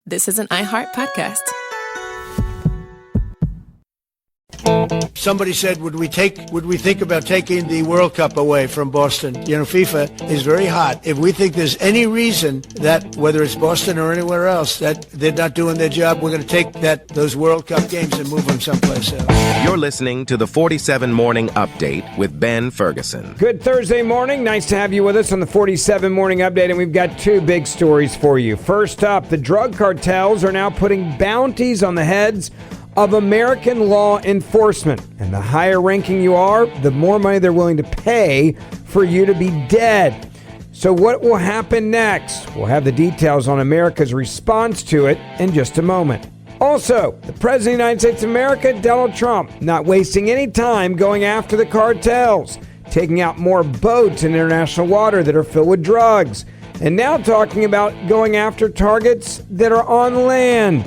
This is an iHeart podcast. Somebody said, would we think about taking the World Cup away from Boston? You know, FIFA is very hot. If we think there's any reason that, whether it's Boston or anywhere else, that they're not doing their job, we're going to take those World Cup games and move them someplace else. You're listening to the 47 Morning Update with Ben Ferguson. Good Thursday morning. Nice to have you with us on the 47 Morning Update, and we've got two big stories for you. First up, the drug cartels are now putting bounties on the heads of American law enforcement. And the higher ranking you are, the more money they're willing to pay for you to be dead. So what will happen next? We'll have the details on America's response to it in just a moment. Also, the President of the United States of America, Donald Trump, not wasting any time going after the cartels, taking out more boats in international water that are filled with drugs, and now talking about going after targets that are on land.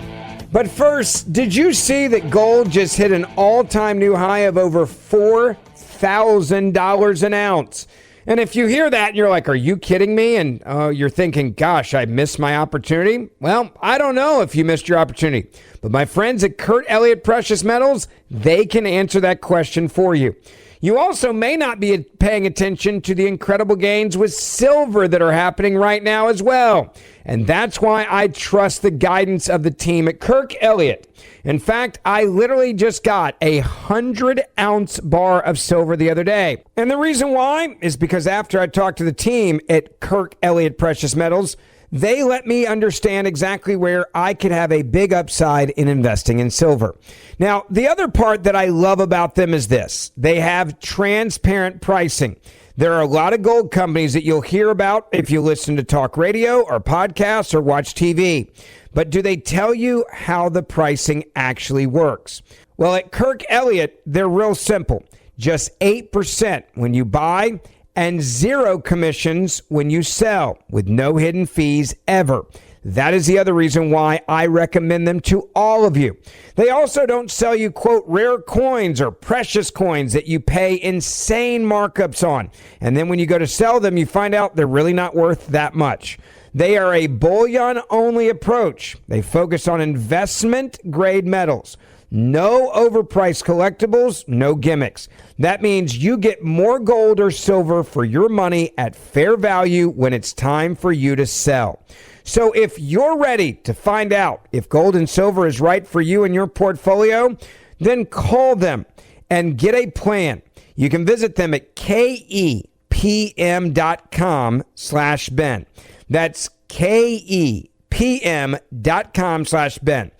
But first, did you see that gold just hit an all-time new high of over $4,000 an ounce? And if you hear that and you're like, are you kidding me? And you're thinking, gosh, I missed my opportunity. Well, I don't know if you missed your opportunity. But my friends at Kurt Elliott Precious Metals, they can answer that question for you. You also may not be paying attention to the incredible gains with silver that are happening right now as well. And that's why I trust the guidance of the team at Kurt Elliott. In fact, I literally just got a 100-ounce bar of silver the other day. And the reason why is because after I talked to the team at Kurt Elliott Precious Metals, they let me understand exactly where I could have a big upside in investing in silver. Now, the other part that I love about them is this. They have transparent pricing. There are a lot of gold companies that you'll hear about if you listen to talk radio or podcasts or watch TV. But do they tell you how the pricing actually works? Well, at Kurt Elliott, they're real simple. Just 8% when you buy and 0 commissions when you sell, with no hidden fees ever. That is the other reason why I recommend them to all of you. They also don't sell you, quote, rare coins or precious coins that you pay insane markups on. And then when you go to sell them, you find out they're really not worth that much. They are a bullion-only approach. They focus on investment-grade metals. No overpriced collectibles, no gimmicks. That means you get more gold or silver for your money at fair value when it's time for you to sell. So if you're ready to find out if gold and silver is right for you and your portfolio, then call them and get a plan. You can visit them at kepm.com/Ben. That's kepm.com/Ben.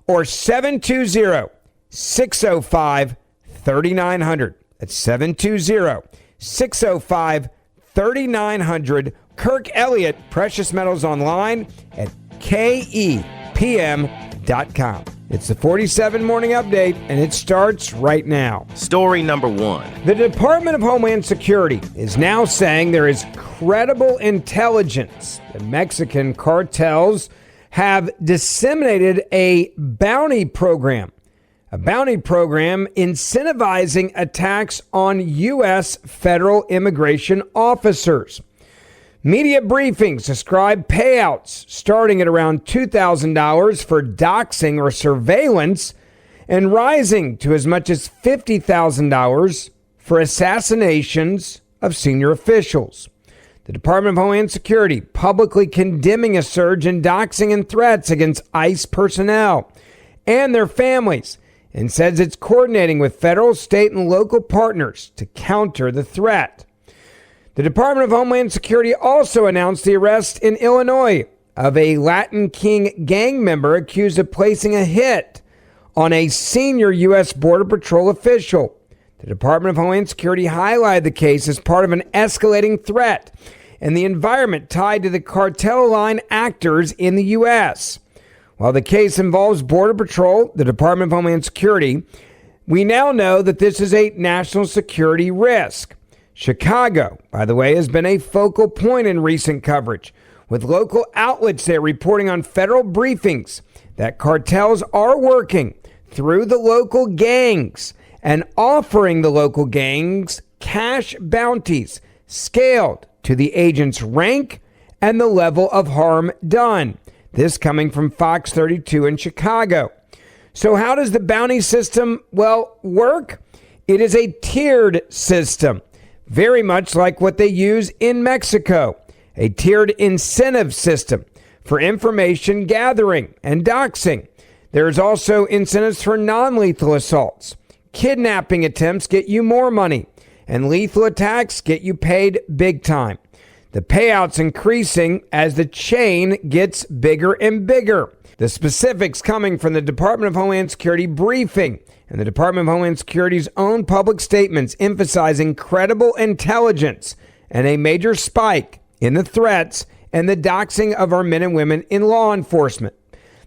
Or 720-605-3900. That's 720-605-3900. Kurt Elliott Precious Metals online at kepm.com. It's the 47 Morning Update, and it starts right now. Story number 1. The Department of Homeland Security is now saying there is credible intelligence that Mexican cartels have disseminated a bounty program incentivizing attacks on U.S. federal immigration officers. Media briefings describe payouts starting at around $2,000 for doxing or surveillance and rising to as much as $50,000 for assassinations of senior officials. The Department of Homeland Security publicly condemning a surge in doxing and threats against ICE personnel and their families, and says it's coordinating with federal, state, and local partners to counter the threat. The Department of Homeland Security also announced the arrest in Illinois of a Latin King gang member accused of placing a hit on a senior U.S. Border Patrol official. The Department of Homeland Security highlighted the case as part of an escalating threat and the environment tied to the cartel-aligned actors in the U.S. While the case involves Border Patrol, the Department of Homeland Security, we now know that this is a national security risk. Chicago, by the way, has been a focal point in recent coverage, with local outlets there reporting on federal briefings that cartels are working through the local gangs and offering the local gangs cash bounties scaled to the agent's rank and the level of harm done. This coming from Fox 32 in Chicago. So how does the bounty system, work? It is a tiered system, very much like what they use in Mexico, a tiered incentive system for information gathering and doxing. There's also incentives for non-lethal assaults. Kidnapping attempts get you more money, and lethal attacks get you paid big time. The payouts increasing as the chain gets bigger and bigger. The specifics coming from the Department of Homeland Security briefing and the Department of Homeland Security's own public statements emphasizing credible intelligence and a major spike in the threats and the doxing of our men and women in law enforcement.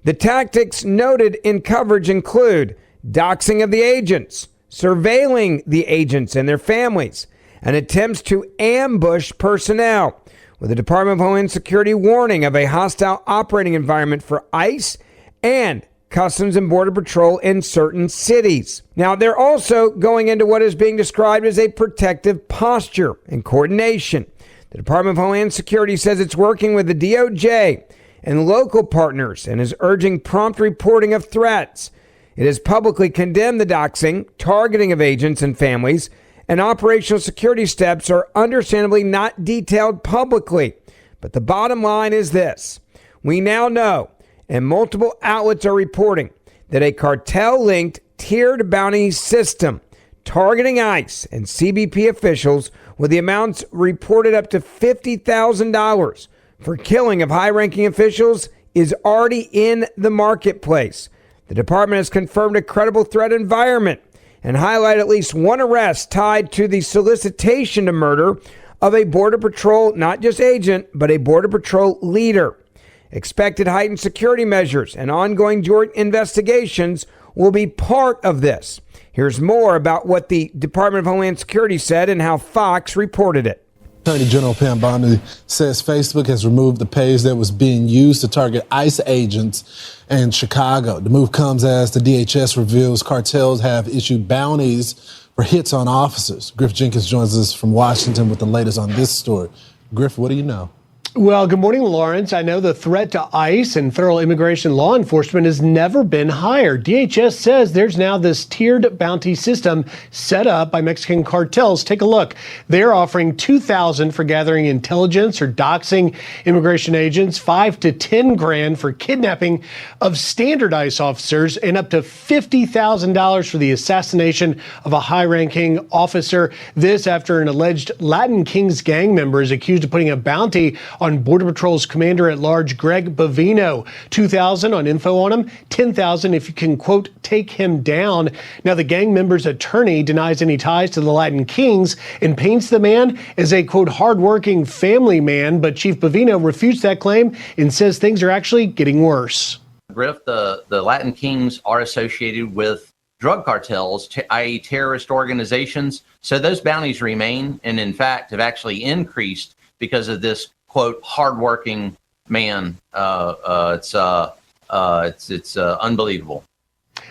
The tactics noted in coverage include doxing of the agents, surveilling the agents and their families, and attempts to ambush personnel, with the Department of Homeland Security warning of a hostile operating environment for ICE and Customs and Border Patrol in certain cities. Now, they're also going into what is being described as a protective posture and coordination. The Department of Homeland Security says it's working with the DOJ and local partners and is urging prompt reporting of threats. It has publicly condemned the doxing, targeting of agents and families, and operational security steps are understandably not detailed publicly. But the bottom line is this. We now know, and multiple outlets are reporting, that a cartel-linked tiered bounty system targeting ICE and CBP officials with the amounts reported up to $50,000 for killing of high-ranking officials is already in the marketplace. The department has confirmed a credible threat environment and highlight at least one arrest tied to the solicitation to murder of a Border Patrol, not just agent, but a Border Patrol leader. Expected heightened security measures and ongoing joint investigations will be part of this. Here's more about what the Department of Homeland Security said and how Fox reported it. Attorney General Pam Bondi says Facebook has removed the page that was being used to target ICE agents in Chicago. The move comes as the DHS reveals cartels have issued bounties for hits on officers. Griff Jenkins joins us from Washington with the latest on this story. Griff, what do you know? Well, good morning, Lawrence. I know the threat to ICE and federal immigration law enforcement has never been higher. DHS says there's now this tiered bounty system set up by Mexican cartels. Take a look. They're offering $2,000 for gathering intelligence or doxing immigration agents, $5 to $10 grand for kidnapping of standard ICE officers, and up to $50,000 for the assassination of a high-ranking officer. This after an alleged Latin Kings gang member is accused of putting a bounty on Border Patrol's Commander-at-Large Greg Bovino. $2,000 on info on him, $10,000 if you can, quote, take him down. Now, the gang member's attorney denies any ties to the Latin Kings and paints the man as a, quote, hardworking family man. But Chief Bovino refutes that claim and says things are actually getting worse. Griff, the Latin Kings are associated with drug cartels, i.e. terrorist organizations. So those bounties remain and, in fact, have actually increased because of this, quote, hardworking man. It's unbelievable.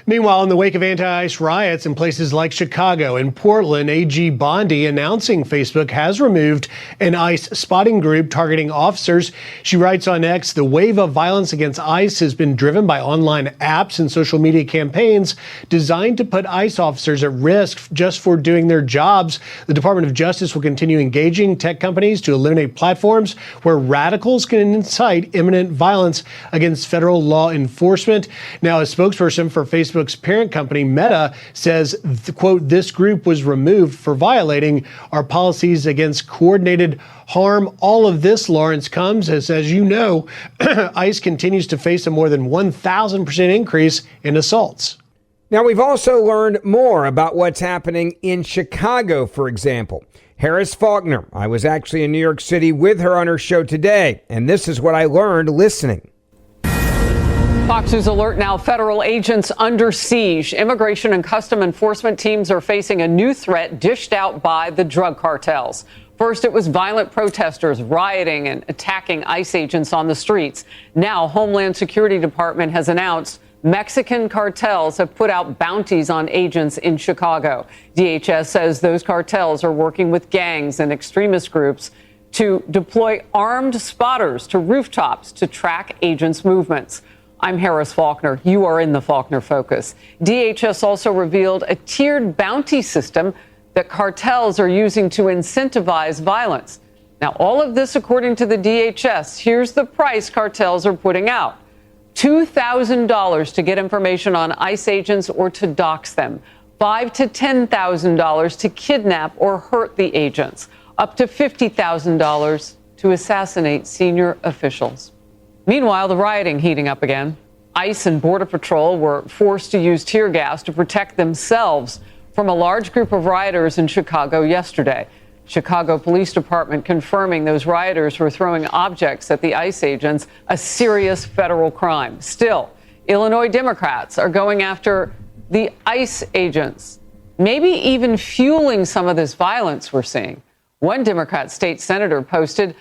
Meanwhile, in the wake of anti-ICE riots in places like Chicago and Portland, AG Bondi announcing Facebook has removed an ICE spotting group targeting officers. She writes on X, the wave of violence against ICE has been driven by online apps and social media campaigns designed to put ICE officers at risk just for doing their jobs. The Department of Justice will continue engaging tech companies to eliminate platforms where radicals can incite imminent violence against federal law enforcement. Now, a spokesperson for Facebook's parent company, Meta, says, quote, this group was removed for violating our policies against coordinated harm. All of this, Lawrence, comes as you know, ICE continues to face a more than 1,000% increase in assaults. Now, we've also learned more about what's happening in Chicago, for example. Harris Faulkner, I was actually in New York City with her on her show today, and this is what I learned listening. Fox News alert now, federal agents under siege. Immigration and custom enforcement teams are facing a new threat dished out by the drug cartels. First, it was violent protesters rioting and attacking ICE agents on the streets. Now, Homeland Security Department has announced Mexican cartels have put out bounties on agents in Chicago. DHS says those cartels are working with gangs and extremist groups to deploy armed spotters to rooftops to track agents' movements. I'm Harris Faulkner. You are in the Faulkner Focus. DHS also revealed a tiered bounty system that cartels are using to incentivize violence. Now, all of this according to the DHS. Here's the price cartels are putting out. $2,000 to get information on ICE agents or to dox them. $5,000 to $10,000 to kidnap or hurt the agents. Up to $50,000 to assassinate senior officials. Meanwhile, the rioting heating up again. ICE and Border Patrol were forced to use tear gas to protect themselves from a large group of rioters in Chicago yesterday. Chicago Police Department confirming those rioters were throwing objects at the ICE agents, a serious federal crime. Still, Illinois Democrats are going after the ICE agents, maybe even fueling some of this violence we're seeing. One Democrat state senator posted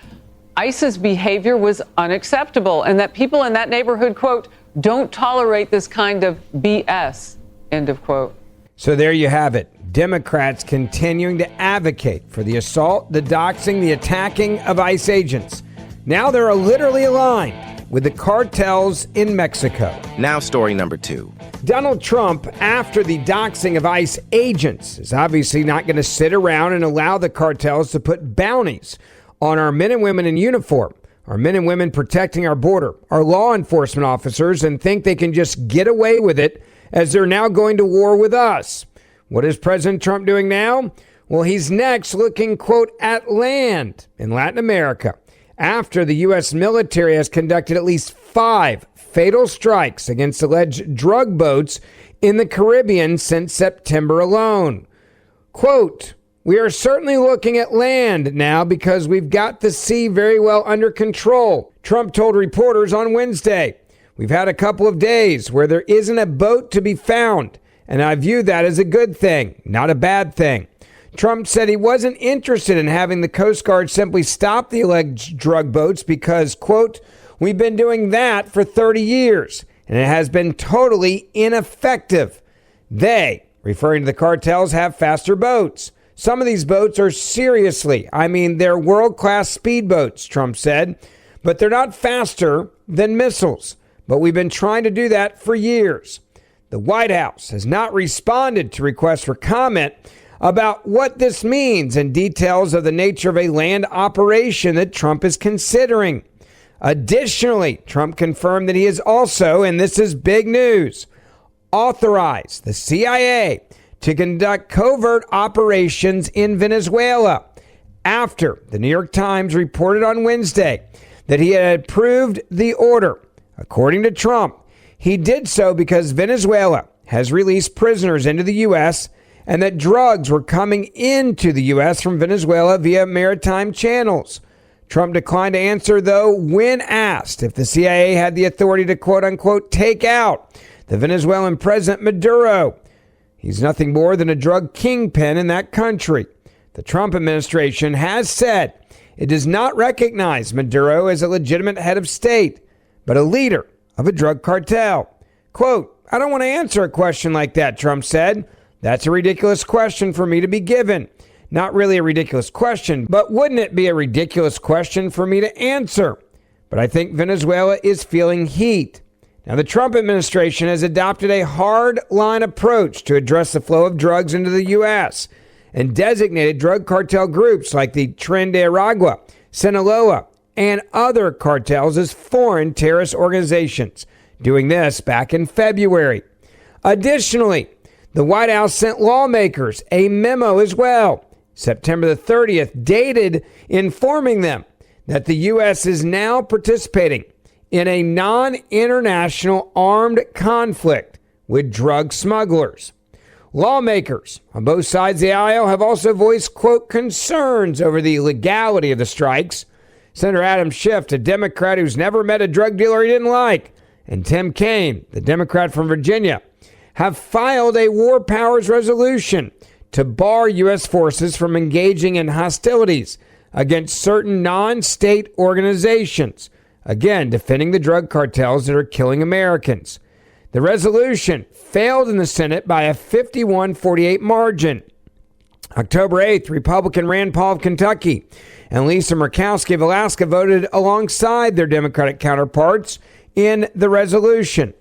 ICE's behavior was unacceptable and that people in that neighborhood, quote, don't tolerate this kind of BS, end of quote. So there you have it. Democrats continuing to advocate for the assault, the doxing, the attacking of ICE agents. Now they're literally aligned with the cartels in Mexico. Now story number 2. Donald Trump, after the doxing of ICE agents, is obviously not going to sit around and allow the cartels to put bounties on our men and women in uniform, our men and women protecting our border, our law enforcement officers, and think they can just get away with it as they're now going to war with us. What is President Trump doing now? Well, he's next looking, quote, at land in Latin America after the U.S. military has conducted at least 5 fatal strikes against alleged drug boats in the Caribbean since September alone. Quote, we are certainly looking at land now because we've got the sea very well under control, Trump told reporters on Wednesday. We've had a couple of days where there isn't a boat to be found, and I view that as a good thing, not a bad thing. Trump said he wasn't interested in having the Coast Guard simply stop the alleged drug boats because, quote, we've been doing that for 30 years, and it has been totally ineffective. They, referring to the cartels, have faster boats. Some of these boats are they're world-class speedboats, Trump said, but they're not faster than missiles. But we've been trying to do that for years. The White House has not responded to requests for comment about what this means and details of the nature of a land operation that Trump is considering. Additionally, Trump confirmed that he has also, and this is big news, authorized the CIA to conduct covert operations in Venezuela after the New York Times reported on Wednesday that he had approved the order. According to Trump, he did so because Venezuela has released prisoners into the U.S. and that drugs were coming into the U.S. from Venezuela via maritime channels. Trump declined to answer, though, when asked if the CIA had the authority to, quote-unquote, take out the Venezuelan President Maduro. He's nothing more than a drug kingpin in that country. The Trump administration has said it does not recognize Maduro as a legitimate head of state, but a leader of a drug cartel. Quote, I don't want to answer a question like that, Trump said. That's a ridiculous question for me to be given. Not really a ridiculous question, but wouldn't it be a ridiculous question for me to answer? But I think Venezuela is feeling heat. Now, the Trump administration has adopted a hard-line approach to address the flow of drugs into the U.S. and designated drug cartel groups like the Tren de Aragua, Sinaloa, and other cartels as foreign terrorist organizations, doing this back in February. Additionally, the White House sent lawmakers a memo as well, September the 30th, dated informing them that the U.S. is now participating in a non-international armed conflict with drug smugglers. Lawmakers on both sides of the aisle have also voiced, quote, concerns over the legality of the strikes. Senator Adam Schiff, a Democrat who's never met a drug dealer he didn't like, and Tim Kaine, the Democrat from Virginia, have filed a war powers resolution to bar U.S. forces from engaging in hostilities against certain non-state organizations, again, defending the drug cartels that are killing Americans. The resolution failed in the Senate by a 51-48 margin. October 8th, Republican Rand Paul of Kentucky and Lisa Murkowski of Alaska voted alongside their Democratic counterparts in the resolution.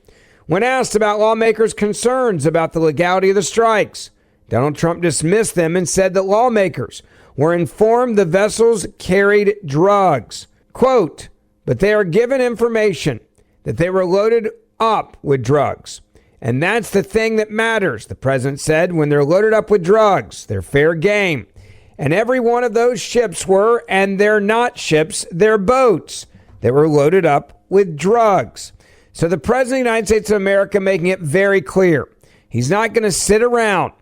When asked about lawmakers' concerns about the legality of the strikes, Donald Trump dismissed them and said that lawmakers were informed the vessels carried drugs. Quote, but they are given information that they were loaded up with drugs. And that's the thing that matters, the president said. When they're loaded up with drugs, they're fair game. And every one of those ships were, and they're not ships, they're boats that were loaded up with drugs. So the president of the United States of America making it very clear. He's not going to sit around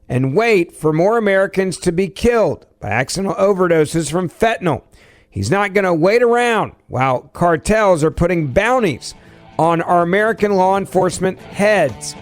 and wait for more Americans to be killed by accidental overdoses from fentanyl. He's not going to wait around while cartels are putting bounties on our American law enforcement heads.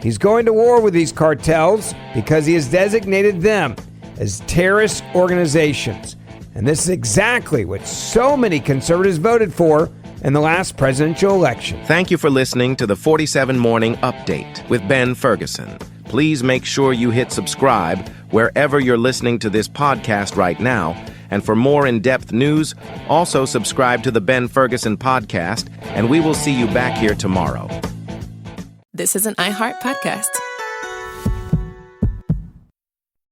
He's going to war with these cartels because he has designated them as terrorist organizations. And this is exactly what so many conservatives voted for in the last presidential election. Thank you for listening to the 47 Morning Update with Ben Ferguson. Please make sure you hit subscribe wherever you're listening to this podcast right now. And for more in-depth news, also subscribe to the Ben Ferguson Podcast, and we will see you back here tomorrow. This is an iHeart podcast.